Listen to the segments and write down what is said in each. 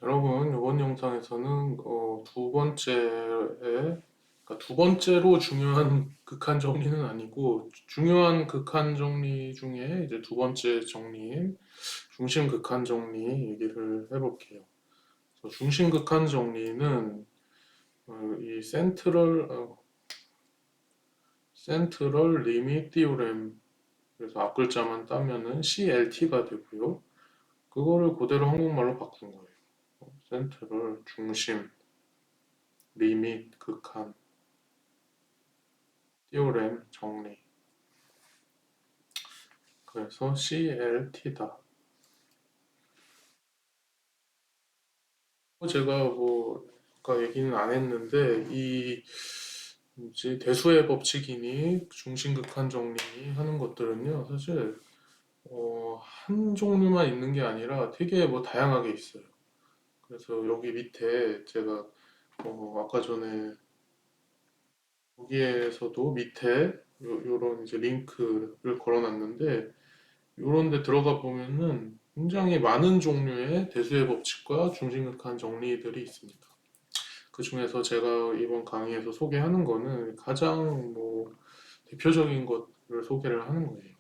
여러분, 이번 영상에서는 그러니까 두 번째로 중요한 극한 정리는 아니고 중요한 극한 정리 중에 이제 두 번째 정리인 중심 극한 정리 얘기를 해볼게요. 그래서 중심 극한 정리는 이 센트럴 리밋 디오렘, 그래서 앞글자만 따면은 CLT가 되고요. 그거를 그대로 한국말로 바꾼 거예요. 센트럴 중심 리밋 극한 띠오렘 정리. 그래서 CLT다. 제가 뭐 아까 얘기는 안 했는데 이 뭐지 대수의 법칙이니 중심극한 정리니 하는 것들은요 사실 한 종류만 있는 게 아니라 되게 뭐 다양하게 있어요. 그래서 여기 밑에 제가 아까 전에 여기에서도 밑에 요런 이제 링크를 걸어놨는데 요런 데 들어가 보면은 굉장히 많은 종류의 대수의 법칙과 중심극한 정리들이 있습니다. 그 중에서 제가 이번 강의에서 소개하는 거는 가장 뭐 대표적인 것을 소개를 하는 거예요.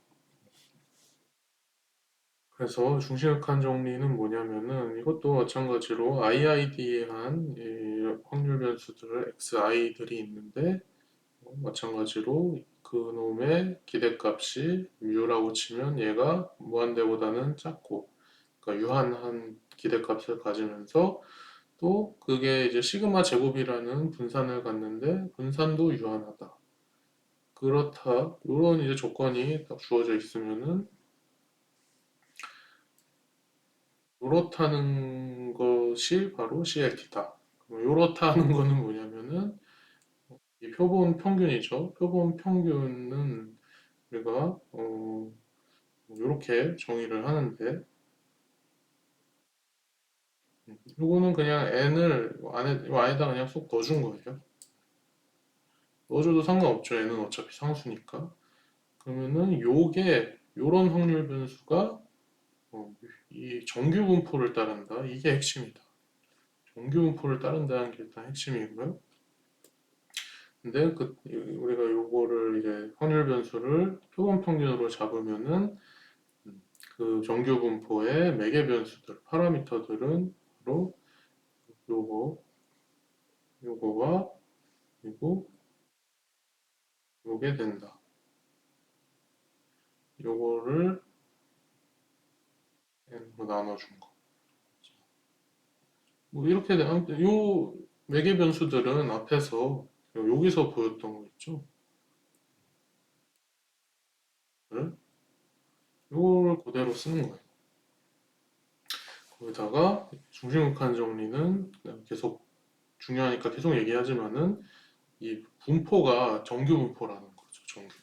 그래서 중심극한 정리는 뭐냐면은 이것도 마찬가지로 IID에 한 확률 변수들 XI들이 있는데 마찬가지로 그놈의 기대값이 뮤라고 치면 얘가 무한대보다는 작고 그러니까 유한한 기대값을 가지면서 또 그게 이제 시그마 제곱이라는 분산을 갖는데 분산도 유한하다. 그렇다. 이런 이제 조건이 딱 주어져 있으면은 요렇다는 것이 바로 CLT다. 요렇다는 거는 뭐냐면은 이 표본 평균이죠. 표본 평균은 우리가 이렇게 정의를 하는데 요거는 그냥 n을 안에다 그냥 쏙 넣어준 거예요. 넣어줘도 상관없죠. n은 어차피 상수니까. 그러면은 요게 요런 확률 변수가 이 정규 분포를 따른다. 이게 핵심이다. 정규 분포를 따른다는 게 일단 핵심이고요. 근데 우리가 요거를 이제 확률 변수를 표본 평균으로 잡으면은 그 정규 분포의 매개 변수들, 파라미터들은 바로 요거, 요거와 그리고 요게 된다. 요거를 n으로 나눠준 거. 뭐 이렇게 되면 요 매개 변수들은 앞에서 여기서 보였던 거 있죠? 를 요걸 그대로 쓰는 거예요. 거기다가 중심극한 정리는 계속 중요하니까 계속 얘기하지만은 이 분포가 정규 분포라는 거죠. 정규.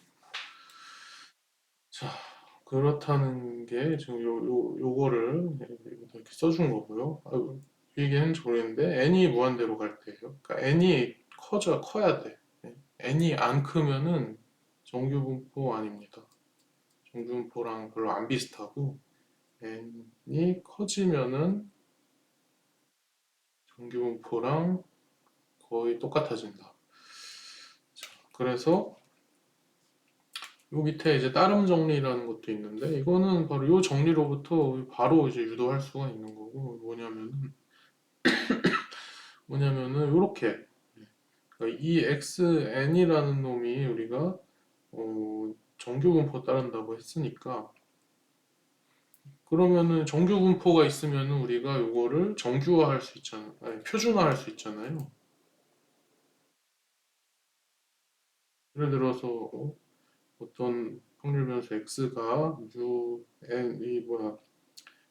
자, 그렇다는 게 지금 요거를 이렇게 써준 거고요. 이 얘기했는지 모르겠는데 n이 무한대로 갈 때예요. 그러니까 n이 커야 돼. n이 안 크면은 정규 분포 아닙니다. 정규 분포랑 별로 안 비슷하고 n이 커지면은 정규 분포랑 거의 똑같아진다. 자, 그래서 요 밑에 이제 따름 정리라는 것도 있는데 이거는 바로 요 정리로부터 바로 이제 유도할 수가 있는 거고 뭐냐면은 요렇게 그러니까 이 xn이라는 놈이 우리가 정규 분포 따른다고 했으니까 그러면은 정규 분포가 있으면은 우리가 요거를 정규화할 수 있잖아, 아니, 표준화할 수 있잖아요. 예를 들어서 어떤 확률 변수 x가 n이 뭐야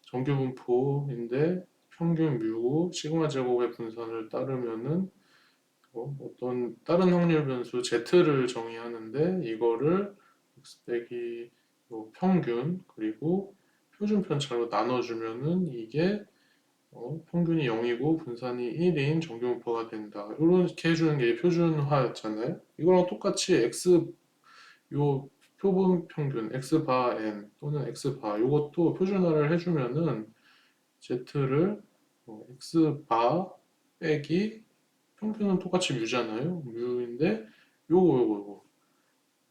정규 분포인데 평균 뮤고 시그마 제곱의 분산을 따르면은 어떤 다른 확률 변수 z를 정의하는데 이거를 x 빼기 평균 그리고 표준 편차로 나눠주면은 이게 평균이 0이고 분산이 1인 정규 분포가 된다. 이렇게 해주는 게 표준화였잖아요. 이거랑 똑같이 x 요 표본 평균 x 바 n 또는 x 바 요것도 표준화를 해주면은 z를 X바 빼기 평균은 똑같이 뮤잖아요. 뮤인데 요거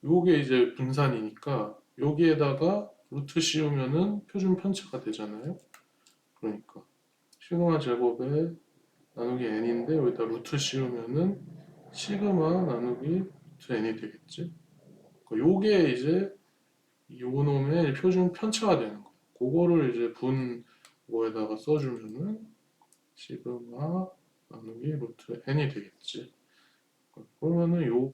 요게 이제 분산이니까 여기에다가 루트 씌우면은 표준 편차가 되잖아요. 그러니까 시그마 제곱에 나누기 n인데 여기다 루트 씌우면은 시그마 나누기 루트 n이 되겠지. 그러니까 요게 이제 요 놈의 표준 편차가 되는 거. 그거를 이제 분 뭐에다가 써주면은 시그마 나누기 루트 n이 되겠지. 그러면은 요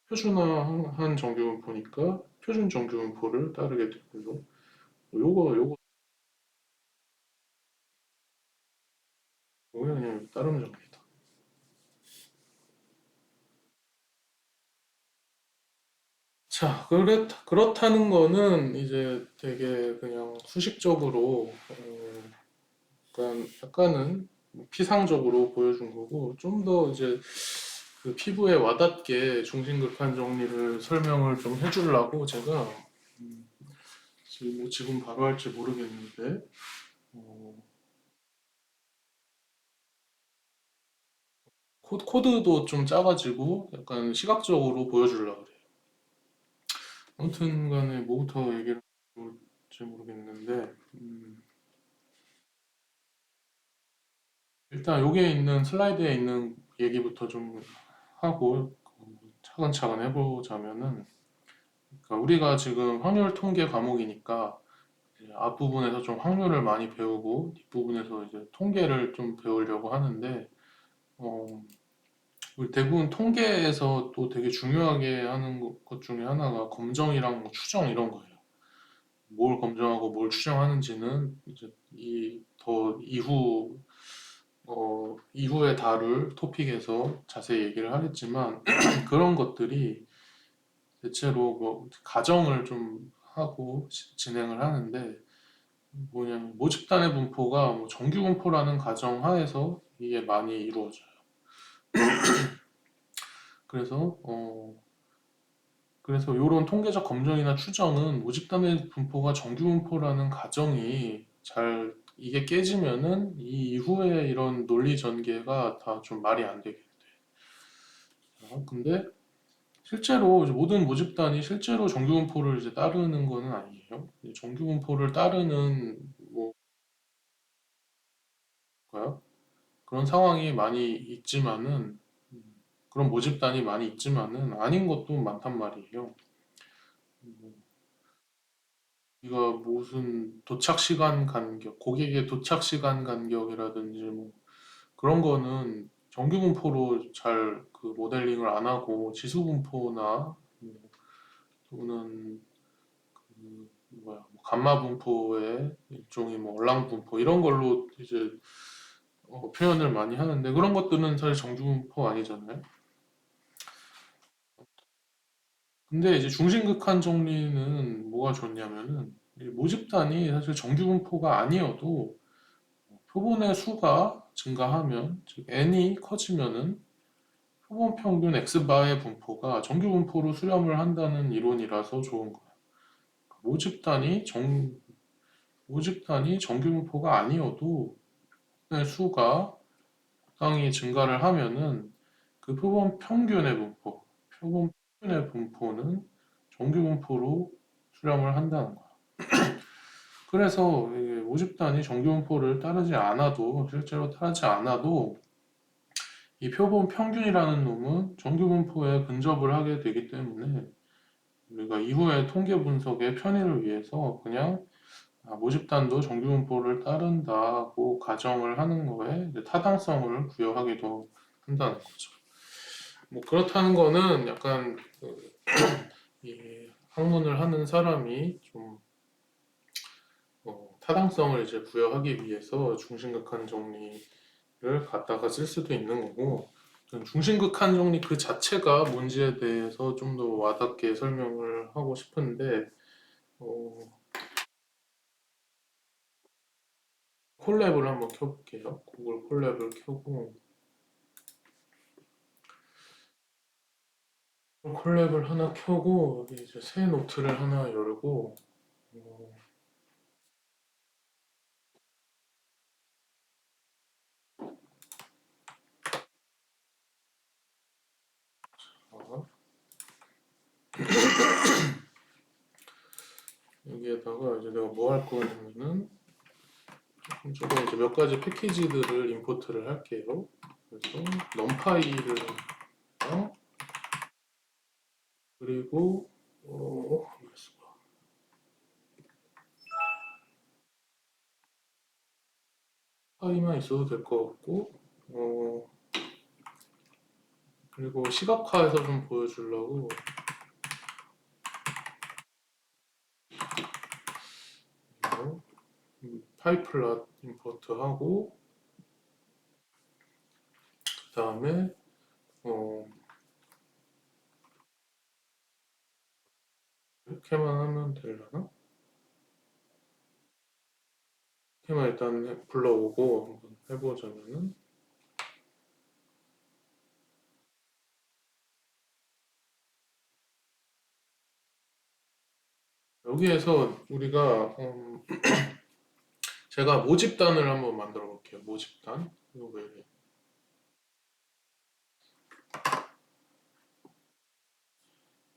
표준화한 정규분포니까 표준 정규분포를 따르게 되고요. 요거 그냥 따르면 됩니다. 자, 그렇다는 거는 이제 되게 그냥 수식적으로 약간은 피상적으로 보여준 거고 좀 더 이제 그 피부에 와닿게 중심극한 정리를 설명을 좀 해주려고 제가 지금 바로 할지 모르겠는데 어, 코드도 좀 짜가지고 약간 시각적으로 보여주려고 그래요. 아무튼 간에 뭐부터 얘기를 할지 모르겠는데 일단 여기에 있는 슬라이드에 있는 얘기부터 좀 하고 차근차근 해보자면은 그러니까 우리가 지금 확률 통계 과목이니까 이제 앞부분에서 좀 확률을 많이 배우고 뒷부분에서 이제 통계를 좀 배우려고 하는데 어, 우리 대부분 통계에서 또 되게 중요하게 하는 것 중에 하나가 검정이랑 뭐 추정 이런 거예요. 뭘 검증하고 뭘 추정하는지는 이제 이 더 이후에 다룰 토픽에서 자세히 얘기를 하겠지만 그런 것들이 대체로 뭐 가정을 좀 하고 진행을 하는데 뭐냐면 모집단의 분포가 뭐 정규 분포라는 가정 하에서 이게 많이 이루어져요. 그래서 그래서 이런 통계적 검증이나 추정은 모집단의 분포가 정규 분포라는 가정이 잘 이게 깨지면은 이 이후에 이런 논리 전개가 다 좀 말이 안 되게 돼요. 근데 실제로 이제 모든 모집단이 실제로 정규 분포를 이제 따르는 거는 아니에요. 정규 분포를 따르는 뭐까요? 그런 상황이 많이 있지만은 그런 모집단이 많이 있지만은 아닌 것도 많단 말이에요. 우리가 무슨 도착 시간 간격, 고객의 도착 시간 간격이라든지 뭐 그런 거는 정규 분포로 잘 그 모델링을 안 하고 지수 분포나 뭐 또는 그 뭐야 뭐 감마 분포의 일종의 뭐 얼랑 분포 이런 걸로 이제 표현을 많이 하는데 그런 것들은 사실 정규 분포 아니잖아요. 근데 이제 중심극한 정리는 뭐가 좋냐면은 이 모집단이 사실 정규 분포가 아니어도 표본의 수가 증가하면, 즉 n이 커지면은 표본 평균 x바의 분포가 정규 분포로 수렴을 한다는 이론이라서 좋은 거야. 모집단이 정 모집단이 정규 분포가 아니어도 표본의 수가 적당히 증가를 하면은 그 표본 평균의 분포, 표본 평균의 분포는 정규 분포로 수렴을 한다는 거야. 그래서 이게 모집단이 정규 분포를 따르지 않아도 실제로 따르지 않아도 이 표본 평균이라는 놈은 정규 분포에 근접을 하게 되기 때문에 우리가 이후에 통계 분석의 편의를 위해서 그냥 모집단도 정규 분포를 따른다고 가정을 하는 거에 이제 타당성을 부여하기도 한다는 거죠. 뭐 그렇다는 거는 약간 이 학문을 하는 사람이 좀 타당성을 이제 부여하기 위해서 중심각한 정리를 갖다가 쓸 수도 있는 거고 중심극한 정리 그 자체가 뭔지에 대해서 좀 더 와닿게 설명을 하고 싶은데 어, 콜랩을 한번 켜볼게요. 구글 콜랩을 켜고 콜랩을 하나 켜고 여기 이제 새 노트를 하나 열고 어, 여기에다가 이제 내가 뭐 할 거냐면은 조금 이제 몇 가지 패키지들을 임포트를 할게요. 그래서 numPy를 그리고 파이만 있어도 될 것 같고 그리고 시각화해서 좀 보여주려고 파이플랏 임포트 하고 그 다음에 이렇게만 하면 되려나? 이렇게만 일단 불러오고 한번 해보자면은 여기에서 우리가 제가 모집단을 한번 만들어 볼게요. 모집단. 이거 왜 이래?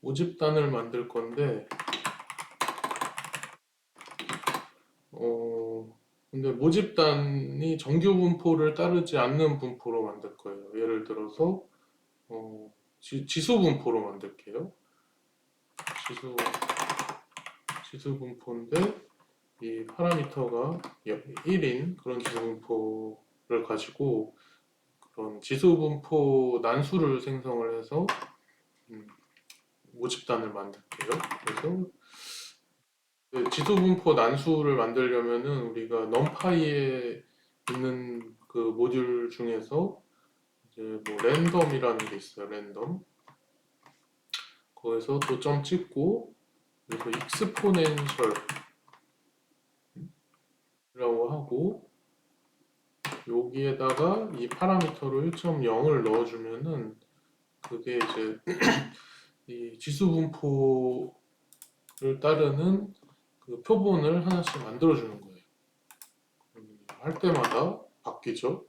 모집단을 만들 건데 근데 모집단이 정규 분포를 따르지 않는 분포로 만들 거예요. 예를 들어서 지수 분포로 만들게요. 지수 지수 분포인데 이 파라미터가 1인 그런 지수 분포를 가지고 그런 지수 분포 난수를 생성을 해서 모집단을 만들게요. 그래서 지수 분포 난수를 만들려면은 우리가 numPy에 있는 그 모듈 중에서 이제 뭐 랜덤이라는 게 있어요. 랜덤. 거기서 도점 찍고 그래서 exponential이라고 하고 여기에다가 이 파라미터로 1.0을 넣어주면은 그게 이제 이 지수 분포를 따르는 그 표본을 하나씩 만들어주는 거예요. 할 때마다 바뀌죠.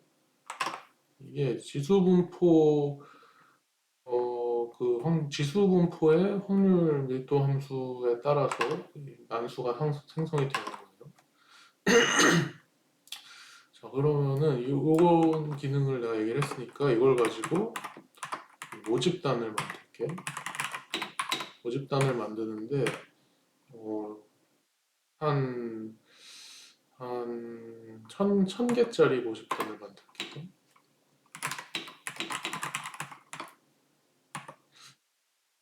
이게 지수 분포 지수 분포의 확률 밀도 함수에 따라서 이 난수가 생성이 되는 거예요. 자, 그러면은 요건 기능을 내가 얘기를 했으니까 이걸 가지고 모집단을 만들게. 모집단을 만드는데 한, 천 개짜리 모집단을 만들게요.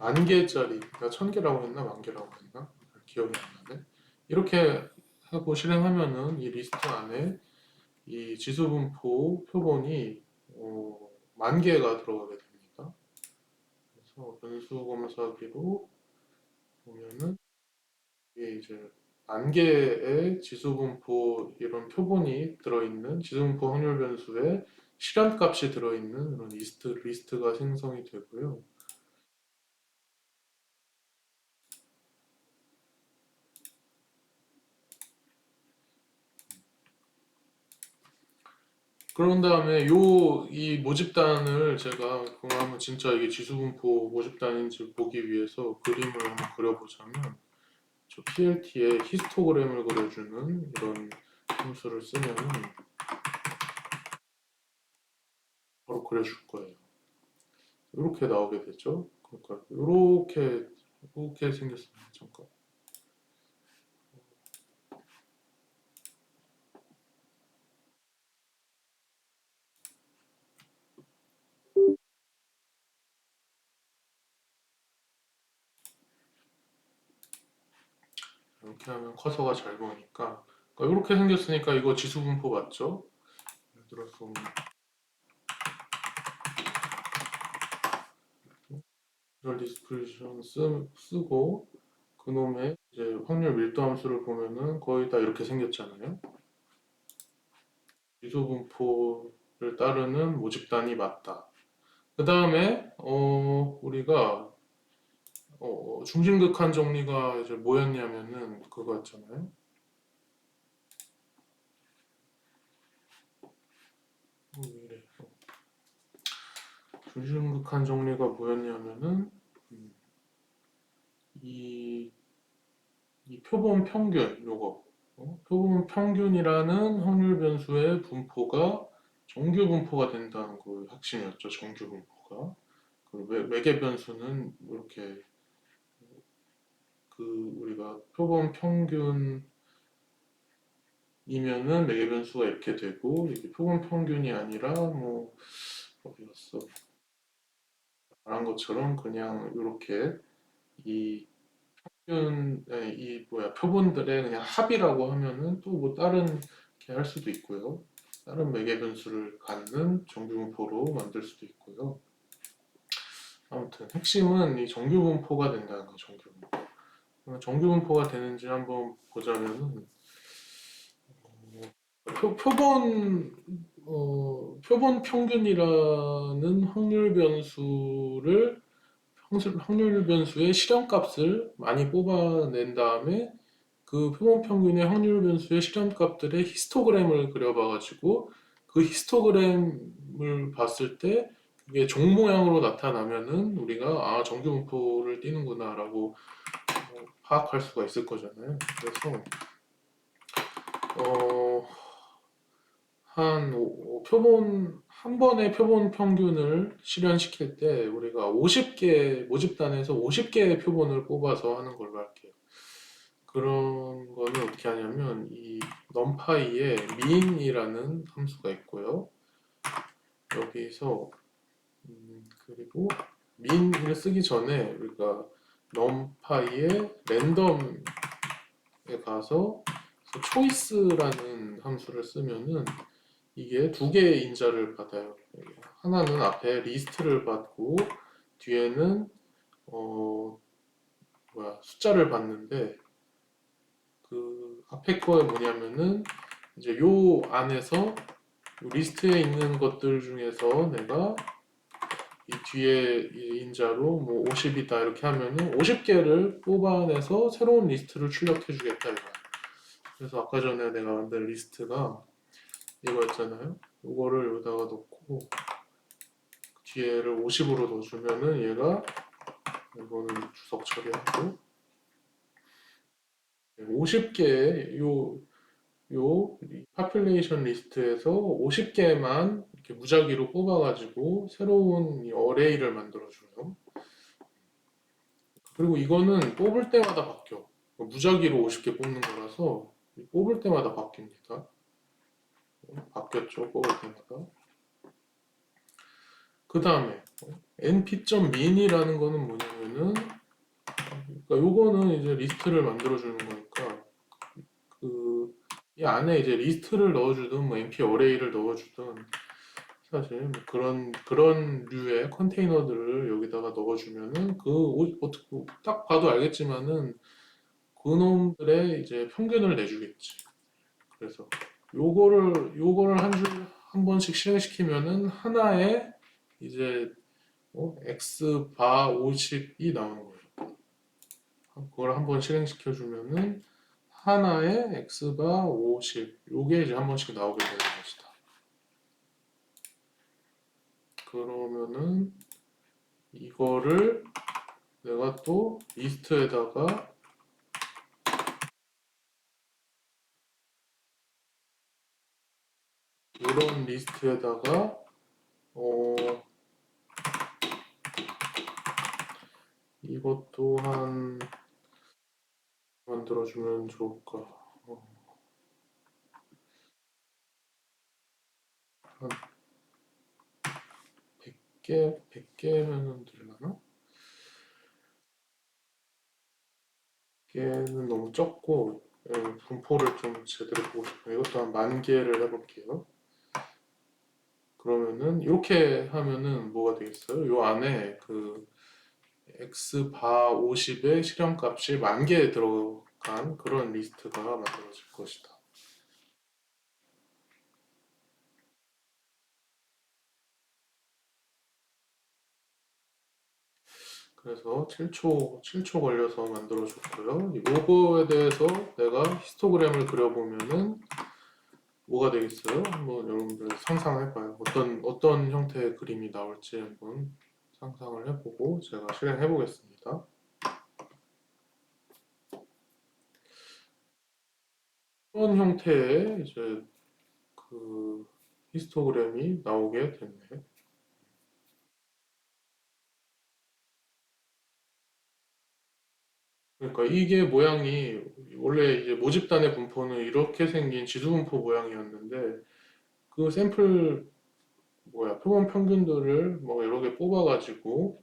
만 개짜리, 내가 천 개라고 했나, 만 개라고 했나? 기억이 안 나네. 이렇게 하고 실행하면은 이 리스트 안에 이 지수분포 표본이 만 개가 들어가게 됩니다. 그래서 변수 검사기로 보면은 이게 이제 만 개의 지수분포 이런 표본이 들어있는 지수분포 확률 변수에 실현값이 들어있는 그런 리스트가 생성이 되고요. 그런 다음에 이 모집단을 제가 그러면 진짜 이게 지수분포 모집단인지 보기 위해서 그림을 한번 그려보자면 저 PLT에 히스토그램을 그려주는 이런 함수를 쓰면 바로 그려줄 거예요. 이렇게 나오게 되죠. 그러니까 이렇게 생겼습니다. 잠깐. 이렇게 하면 커서가 잘 보이니까 그러니까 이렇게 생겼으니까 이거 지수분포 맞죠? 예를 들어서 이런 디스크리션 쓰고 그놈의 이제 확률 밀도 함수를 보면은 거의 다 이렇게 생겼잖아요. 지수분포를 따르는 모집단이 맞다. 그 다음에 우리가 중심극한 정리가 이제 뭐였냐면은 그거였잖아요. 왜 이래? 중심극한 정리가 뭐였냐면은 이, 이 표본 평균 요거 표본 평균이라는 확률 변수의 분포가 정규 분포가 된다는 거 핵심이었죠. 정규 분포가. 그 매개 변수는 이렇게 그 우리가 표본 평균이면은 매개 변수가 이렇게 되고 이게 표본 평균이 아니라 뭐 어디 갔어? 말한 것처럼 그냥 이렇게 이 이 뭐야 표본들의 그냥 합이라고 하면은 또 뭐 다른 게 할 수도 있고요. 다른 매개 변수를 갖는 정규분포로 만들 수도 있고요. 아무튼 핵심은 이 정규분포가 된다는 거 정규분포. 정규분포가 되는지 한번 보자면은 표본 표본 평균이라는 확률 변수의 실현값을 많이 뽑아낸 다음에 그 표본 평균의 확률 변수의 실현값들의 히스토그램을 그려봐가지고 그 히스토그램을 봤을 때 그게 종 모양으로 나타나면은 우리가 아 정규 분포를 띠는구나라고 파악할 수가 있을 거잖아요. 그래서 어, 표본 한 번의 표본 평균을 실현시킬 때 우리가 50개 모집단에서 50개의 표본을 뽑아서 하는 걸로 할게요. 그런 거는 어떻게 하냐면 이 numPy에 min이라는 함수가 있고요. 여기서 그리고 min을 쓰기 전에 우리가 numPy에 random에 가서 choice라는 함수를 쓰면은 이게 두 개의 인자를 받아요. 하나는 앞에 리스트를 받고 뒤에는 숫자를 받는데 그 앞에 거에 뭐냐면은 이제 요 안에서 요 리스트에 있는 것들 중에서 내가 이 뒤에 이 인자로 뭐 50이다 이렇게 하면은 50개를 뽑아내서 새로운 리스트를 출력해 주겠다 이거야. 그래서 아까 전에 내가 만든 리스트가 이거였잖아요. 이거를 여기다가 넣고 뒤에를 50으로 넣어주면은 얘가 이거는 주석 처리하고 50개 요 파퓰레이션 리스트에서 50개만 이렇게 무작위로 뽑아가지고 새로운 이 어레이를 만들어줘요. 그리고 이거는 뽑을 때마다 바뀌어. 무작위로 50개 뽑는 거라서 뽑을 때마다 바뀝니다. 바뀌었죠, 뽑을 때마다. 그 다음에 np.min이라는 거는 뭐냐면은 그러니까 요거는 이제 리스트를 만들어주는 거니까 그 이 안에 이제 리스트를 넣어주든 뭐 np 어레이를 넣어주든 사실 뭐 그런 류의 컨테이너들을 여기다가 넣어주면은 어떻게 딱 봐도 알겠지만은 그놈들의 이제 평균을 내주겠지. 그래서 요거를 한 번씩 실행시키면은 하나의 이제 x 바 50이 나오는 거예요. 그걸 한 번 실행시켜 주면은 하나의 x 바 50 요게 이제 한 번씩 나오게 되는 것이다. 그러면은 이거를 내가 또 리스트에다가 이런 리스트에다가 이것도 한 만들어주면 좋을까? 한 100개면은 되려나? 100개는 너무 적고 분포를 좀 제대로 보고 싶어요. 이것도 한 10,000개를 해볼게요. 그러면은 이렇게 하면은 뭐가 되겠어요? 요 안에 그 x 바 50의 실현값이 10,000개 들어간 그런 리스트가 만들어질 것이다. 그래서 7초 걸려서 만들어줬고요. 이 로고에 대해서 내가 히스토그램을 그려보면은 뭐가 되겠어요? 한번 여러분들 상상해봐요. 어떤 형태의 그림이 나올지 한번 상상을 해보고 제가 실행해보겠습니다. 이런 형태의 이제 그 히스토그램이 나오게 됐네. 그러니까 이게 모양이 원래 이제 모집단의 분포는 이렇게 생긴 지수분포 모양이었는데 그 샘플 표본 평균들을 뭐 여러 개 뽑아가지고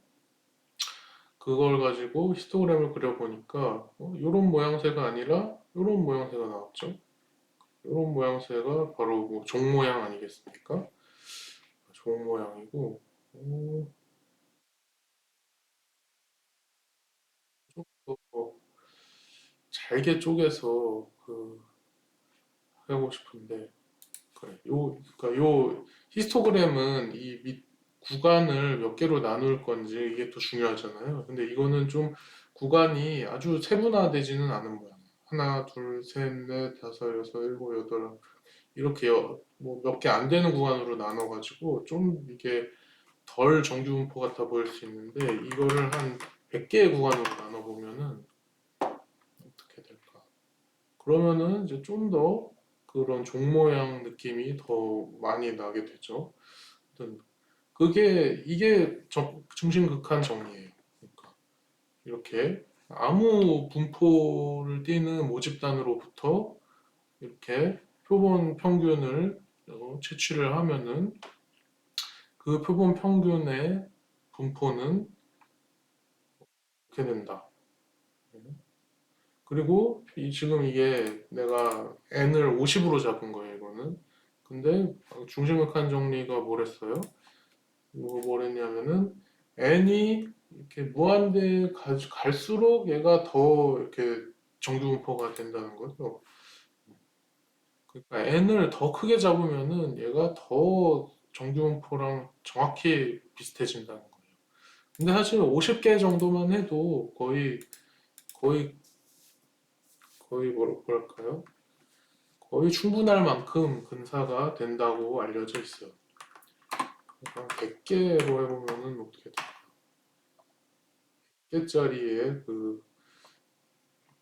그걸 가지고 히스토그램을 그려보니까 이런 모양새가 아니라 이런 모양새가 나왔죠. 이런 모양새가 바로 뭐 종 모양 아니겠습니까? 종 모양이고 좀더 잘게 쪼개서 하고 싶은데 그래. 그러니까 요 히스토그램은 이 밑 구간을 몇 개로 나눌 건지 이게 더 중요하잖아요. 근데 이거는 좀 구간이 아주 세분화되지는 않은 모양. 하나, 둘, 셋, 넷, 다섯, 여섯, 일곱, 여덟 이렇게 뭐 몇 개 안 되는 구간으로 나눠가지고 좀 이게 덜 정규분포 같아 보일 수 있는데 이거를 한 100개의 구간으로 나눠보면은 어떻게 될까? 그러면은 이제 좀 더 그런 종 모양 느낌이 더 많이 나게 되죠. 아무튼 이게 중심극한 정리예요. 그러니까 이렇게 아무 분포를 띠는 모집단으로부터 이렇게 표본 평균을 채취를 하면은 그 표본 평균의 분포는 이렇게 된다. 그리고 지금 이게 내가 n을 50으로 잡은 거예요, 이거는. 근데 중심극한 정리가 뭐랬어요? 뭐랬냐면은 n이 이렇게 무한대 갈수록 얘가 더 이렇게 정규분포가 된다는 거죠. 그러니까 n을 더 크게 잡으면은 얘가 더 정규분포랑 정확히 비슷해진다는 거예요. 근데 사실 50개 정도만 해도 거의 뭐랄까요? 거의 충분할 만큼 근사가 된다고 알려져 있어요. 그러니까 100개로 해보면은 어떻게 돼? 100개짜리의 그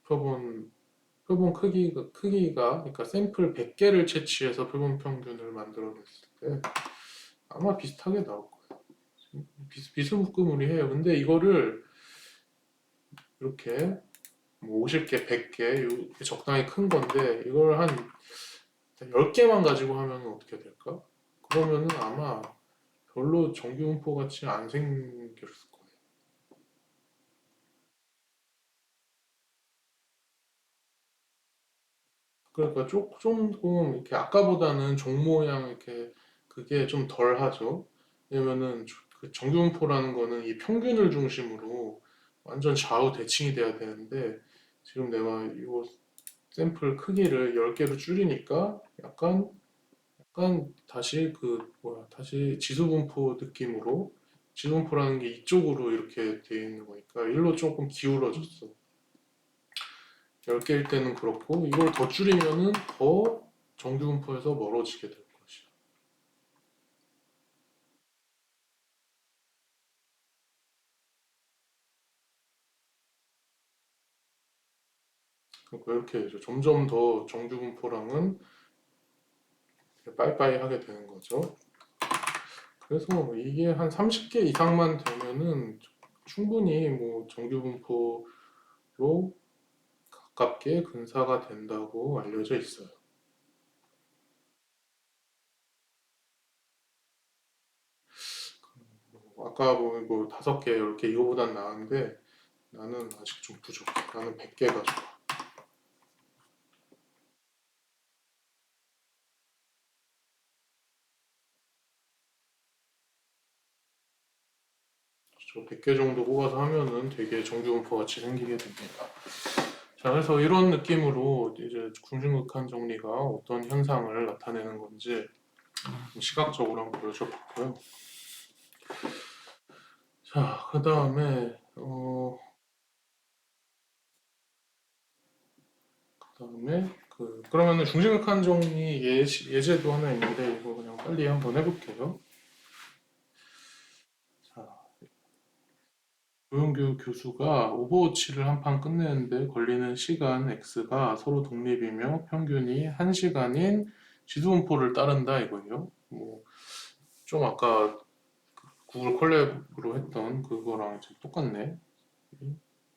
표본 크기가 그러니까 샘플 100개를 채취해서 표본 평균을 만들어냈을 때 아마 비슷하게 나올 거예요. 비스무리해요. 근데 이거를 이렇게 뭐 50개, 100개 이렇게 적당히 큰 건데 이걸 한 10개만 가지고 하면 어떻게 될까? 그러면은 아마 별로 정규분포 같이 안 생겼을 거예요. 그러니까 조금 이렇게 아까보다는 종 모양 이렇게 그게 좀 덜 하죠. 왜냐면은 그 정규분포라는 거는 이 평균을 중심으로 완전 좌우 대칭이 돼야 되는데 지금 내가 이 샘플 크기를 10개로 줄이니까 약간 다시 다시 지수분포 느낌으로 지수분포라는 게 이쪽으로 이렇게 돼 있는 거니까 일로 조금 기울어졌어. 10개일 때는 그렇고 이걸 더 줄이면은 더 정규분포에서 멀어지게 될 것이야. 그러니까 이렇게 해서 점점 더 정규분포랑은 빠이빠이 하게 되는 거죠. 그래서 이게 한 30개 이상만 되면은 충분히 뭐 정규분포로 가깝게 근사가 된다고 알려져 있어요. 아까 보면 뭐 5개, 10개 이거보단 나은데 나는 아직 좀 부족해. 나는 100개가 좋아. 저 100개 정도 뽑아서 하면은 되게 정규분포 같이 생기게 됩니다. 자, 그래서 이런 느낌으로 이제 궁중극한 정리가 어떤 현상을 나타내는 건지 시각적으로 한번 보여줘 볼고요. 자, 그 다음에 그러면은 중심극한 정리 예제도 하나 있는데 이거 그냥 빨리 한번 해볼게요. 자, 조용규 교수가 오버워치를 한 판 끝내는데 걸리는 시간 X가 서로 독립이며 평균이 1시간인 지수분포를 따른다 이거예요. 뭐 좀 아까 구글 콜랩으로 했던 그거랑 지금 똑같네.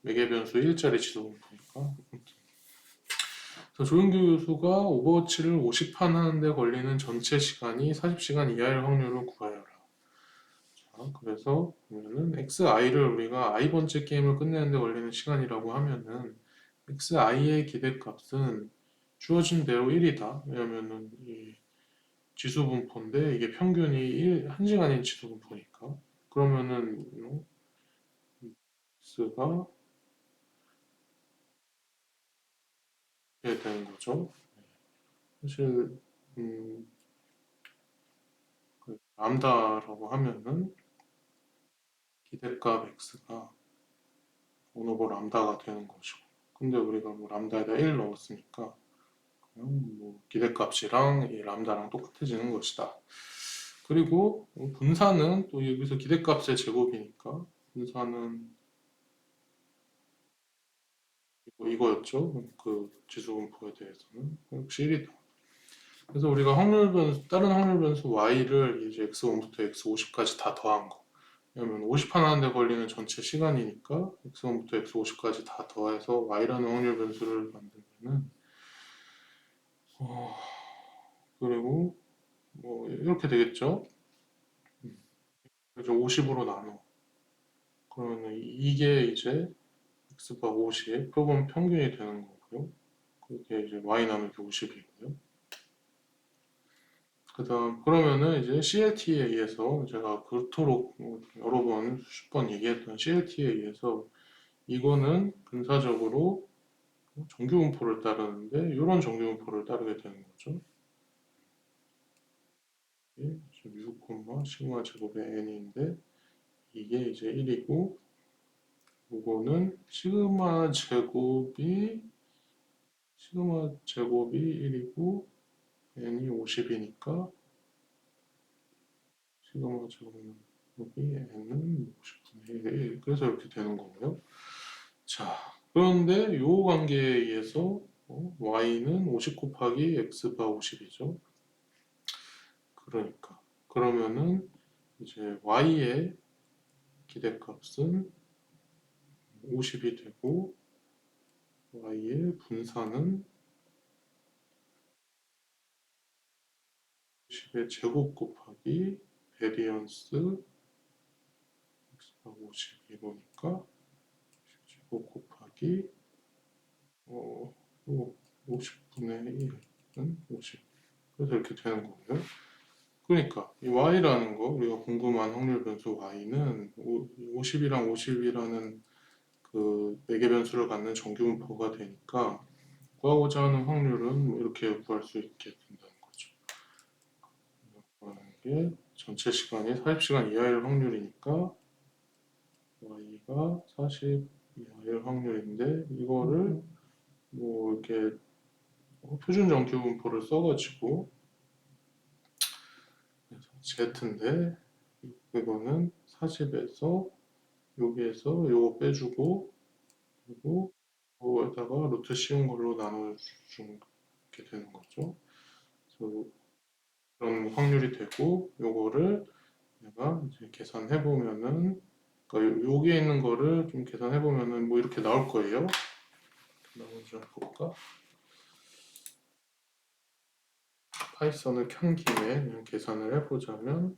매개 변수 1짜리 지수분포니까. 그래서 조용규 교수가 오버워치를 50판 하는데 걸리는 전체 시간이 40시간 이하일 확률을 구하여라. 자, 그래서 보면은 xi를 우리가 i번째 게임을 끝내는데 걸리는 시간이라고 하면은 xi의 기대값은 주어진 대로 1이다. 왜냐면은 이 지수 분포인데 이게 평균이 1시간인 지수 분포니까. 그러면은 x가 이렇게 되는 거죠. 사실 음, 그 람다라고 하면은 기대값 x가 오노버 람다가 되는 것이고. 근데 우리가 뭐 람다에다 1 넣었으니까 그냥 뭐 기대값이랑 이 람다랑 똑같아지는 것이다. 그리고 분산은 또 여기서 기대값의 제곱이니까 분산은 이거였죠. 그 지수분포에 대해서는 역시 1이다. 그래서 우리가 확률 변수, 다른 확률 변수 y를 이제 x1부터 x50까지 다 더한 거. 왜냐면 50판 하는데 걸리는 전체 시간이니까 x1부터 x50까지 다 더해서 y라는 확률 변수를 만들면은 그리고 뭐 이렇게 되겠죠. 그래서 50으로 나눠. 그러면 이게 이제 x바 50 표본 평균이 되는 거고요. 그게 이제 y 나누기 50이고요. 그다음 그러면은 이제 CLT에 의해서 제가 그토록 여러 번 수십 번 얘기했던 CLT에 의해서 이거는 근사적으로 정규분포를 따르는데 이런 정규분포를 따르게 되는 거죠. 이게 6, 시그마 제곱의 n인데 이게 이제 1이고 이거는 시그마 제곱이 1이고 n이 50이니까 시그마 제곱이 n은 50분의 1 그래서 이렇게 되는 거고요. 자, 그런데 요 관계에 의해서 y는 50 곱하기 x바 50이죠. 그러니까 그러면은 이제 y의 기대값은 50이 되고 y의 분산은 50의 제곱 곱하기 베리언스 x가 50이니까 제곱 곱하기 50분의 1은 50 그래서 이렇게 되는 거고요. 그러니까 이 y라는 거 우리가 궁금한 확률 변수 y는 50이랑 50이라는 그 매개 변수를 갖는 정규분포가 되니까 구하고자 하는 확률은 뭐 이렇게 구할 수 있게 된다는 거죠. 구하는 게 전체 시간이 40시간 이하일 확률이니까 y가 40 이하일 확률인데 이거를 뭐 이렇게 표준 정규분포를 써가지고 Z인데 이거는 40에서 여기에서 요거 빼주고 그리고 요거에다가 루트 씌운 걸로 나눠주게 되는 거죠. 그래서 그런 확률이 되고 요거를 내가 이제 계산해 보면은 그러니까 여기에 있는 거를 좀 계산해 보면은 뭐 이렇게 나올 거예요. 나머지 좀 볼까? 파이썬을 켠 김에 그냥 계산을 해보자면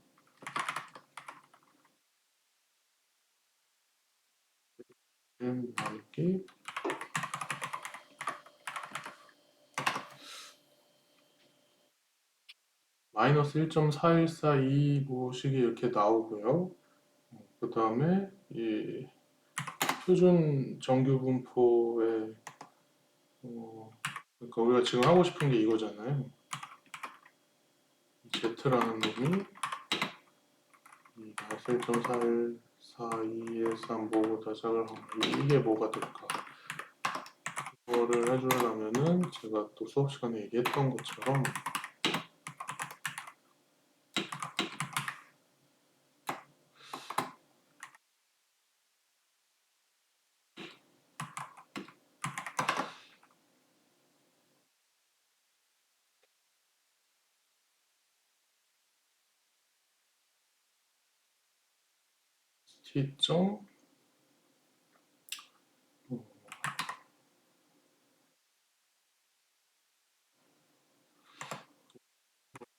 나누기 마이너스 1.4142 이렇게 나오고요. 그 다음에 이 표준 정규분포의 그러니까 우리가 지금 하고 싶은 게 이거잖아요. Z라는 놈이 이 마이너스 1.4142에서 뭐보다 작을 확률 이게 뭐가 될까? 이거를 해주려면은 제가 또 수업 시간에 얘기했던 것처럼 t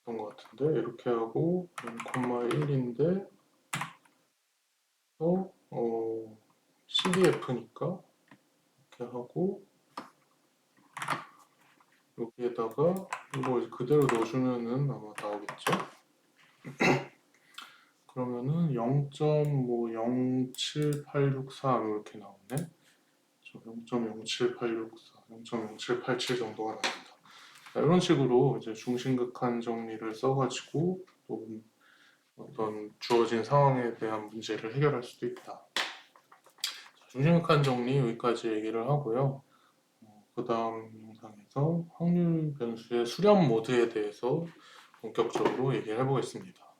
어떤 것 같은데 이렇게 하고 0,1인데 CDF니까 이렇게 하고 여기에다가 이거 그대로 넣어주면은 아마 나오겠죠? 그러면은 0.07864 이렇게 나오네. 0.07864, 0.0787 정도가 나옵니다. 이런 식으로 이제 중심극한 정리를 써가지고 또 어떤 주어진 상황에 대한 문제를 해결할 수도 있다. 중심극한 정리 여기까지 얘기를 하고요. 그 다음 영상에서 확률 변수의 수렴 모드에 대해서 본격적으로 얘기를 해보겠습니다.